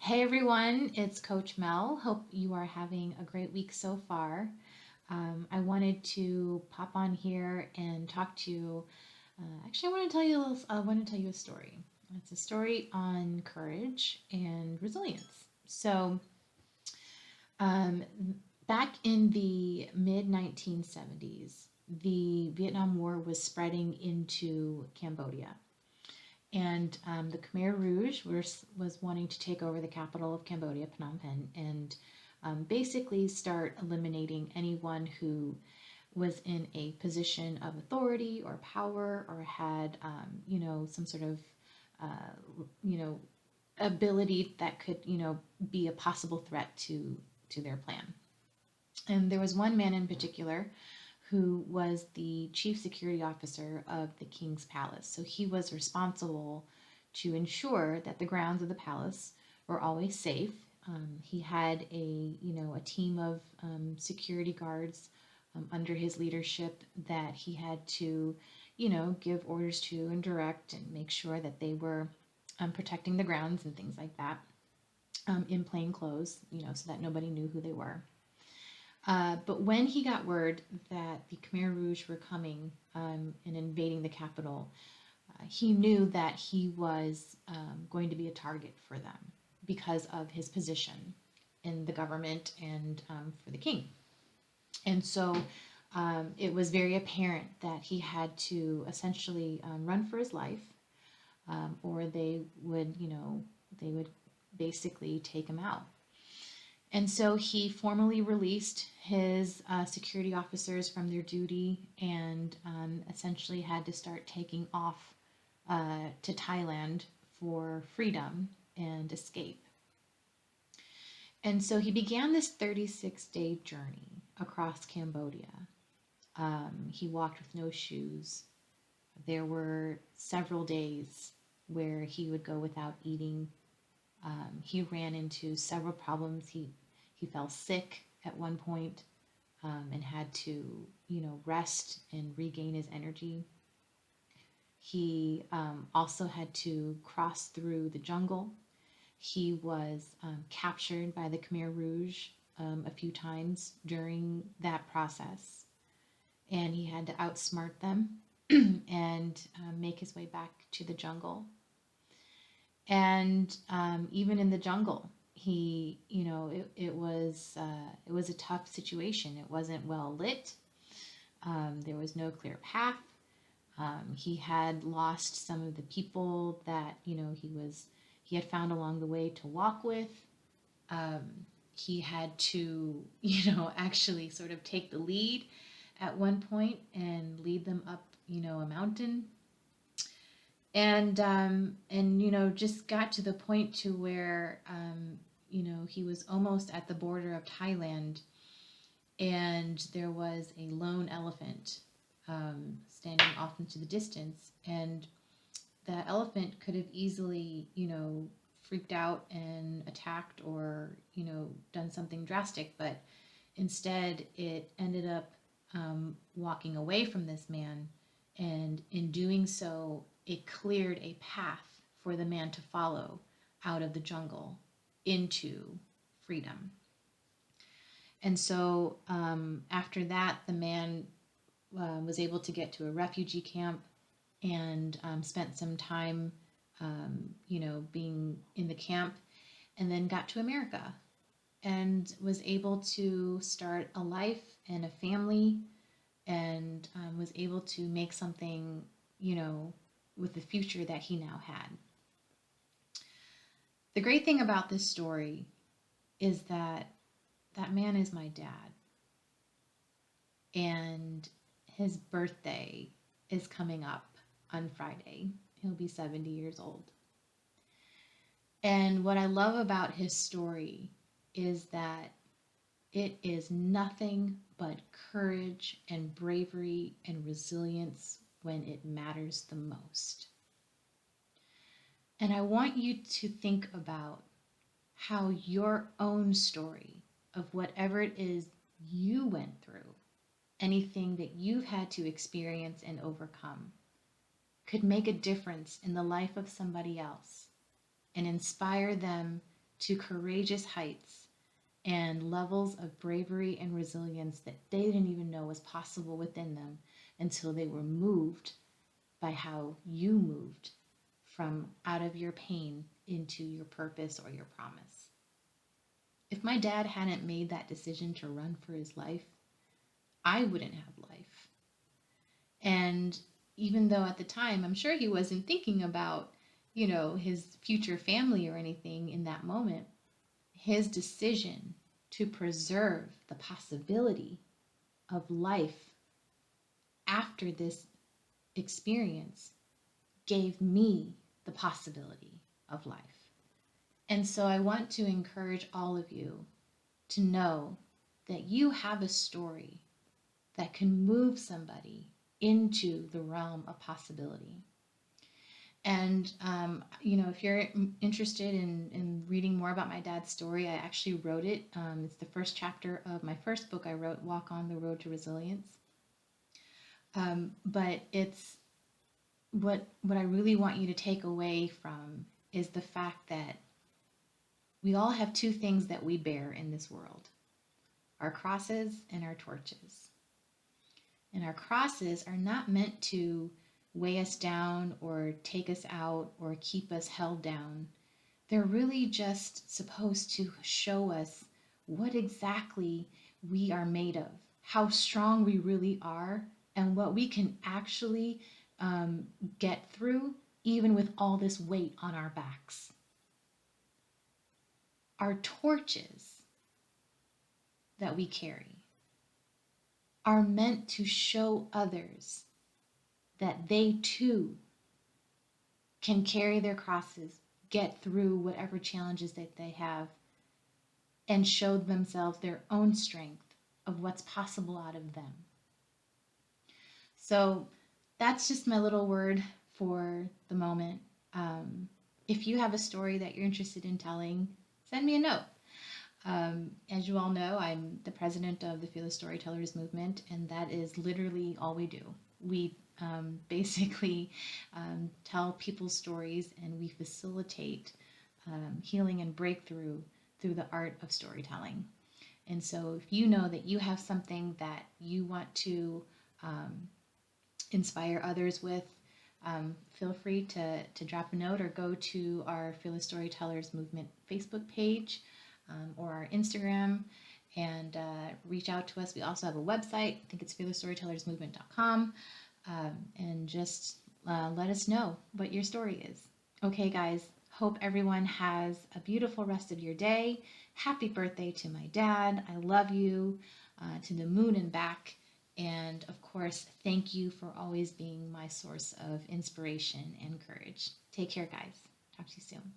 Hey everyone, it's Coach Mel. Hope you are having a great week so far. I wanted to pop on here and talk to you. I want to tell you I want to tell you a story. It's a story on courage and resilience. Um, Back in the mid 1970s, the Vietnam War was spreading into Cambodia. And the Khmer Rouge was wanting to take over the capital of Cambodia, Phnom Penh, and basically start eliminating anyone who was in a position of authority or power or had, some sort of, you know, ability that could, be a possible threat to their plan. And there was one man in particular who was the chief security officer of the king's palace. So he was responsible to ensure that the grounds of the palace were always safe. He had a team of security guards under his leadership that he had to, give orders to and direct and make sure that they were protecting the grounds and things like that in plain clothes, so that nobody knew who they were. But when he got word that the Khmer Rouge were coming and invading the capital, he knew that he was going to be a target for them because of his position in the government and for the king. And so it was very apparent that he had to essentially run for his life, or they would basically take him out. And so he formally released his security officers from their duty and essentially had to start taking off to Thailand for freedom and escape. And so he began this 36-day journey across Cambodia. He walked with no shoes. There were several days where he would go without eating. He ran into several problems. He fell sick at one point, and had to, rest and regain his energy. He also had to cross through the jungle. He was captured by the Khmer Rouge a few times during that process, and he had to outsmart them and make his way back to the jungle. And even in the jungle, it was a tough situation. It wasn't well lit. There was no clear path. He had lost some of the people that he had found along the way to walk with. He had to actually sort of take the lead at one point and lead them up a mountain, and just got to the point to where he was almost at the border of Thailand, and there was a lone elephant standing off into the distance, and that elephant could have easily freaked out and attacked, or done something drastic, but instead it ended up walking away from this man, and in doing so it cleared a path for the man to follow out of the jungle into freedom. And so after that, the man was able to get to a refugee camp and spent some time, being in the camp, and then got to America and was able to start a life and a family, and was able to make something, with the future that he now had. The great thing about this story is that that man is my dad, and his birthday is coming up on Friday. He'll be 70 years old. And what I love about his story is that it is nothing but courage and bravery and resilience when it matters the most. And I want you to think about how your own story of whatever it is you went through, anything that you've had to experience and overcome, could make a difference in the life of somebody else and inspire them to courageous heights and levels of bravery and resilience that they didn't even know was possible within them until they were moved by how you moved from out of your pain into your purpose or your promise. If my dad hadn't made that decision to run for his life, I wouldn't have life. And even though at the time, I'm sure he wasn't thinking about, his future family or anything in that moment, his decision to preserve the possibility of life after this experience gave me the possibility of life. And so I want to encourage all of you to know that you have a story that can move somebody into the realm of possibility. And, if you're interested in reading more about my dad's story, I actually wrote it. It's the first chapter of my first book I wrote, Walk on the Road to Resilience. But it's what I really want you to take away from is the fact that we all have two things that we bear in this world: our crosses and our torches. And our crosses are not meant to weigh us down or take us out or keep us held down. They're really just supposed to show us what exactly we are made of, how strong we really are, and what we can actually get through, even with all this weight on our backs. Our torches that we carry are meant to show others that they too can carry their crosses, get through whatever challenges that they have, and show themselves their own strength of what's possible out of them. So that's just my little word for the moment. If you have a story that you're interested in telling, send me a note. As you all know, I'm the president of the Fearless Storytellers Movement, and that is literally all we do. We basically tell people's stories, and we facilitate healing and breakthrough through the art of storytelling. And so if you know that you have something that you want to inspire others with, feel free to drop a note or go to our Fearless Storytellers Movement Facebook page or our Instagram and reach out to us. We also have a website. I think it's fearlessstorytellersmovement.com. And just let us know what your story is. Okay, guys, hope everyone has a beautiful rest of your day. Happy birthday to my dad. I love you to the moon and back. And of course, thank you for always being my source of inspiration and courage. Take care, guys. Talk to you soon.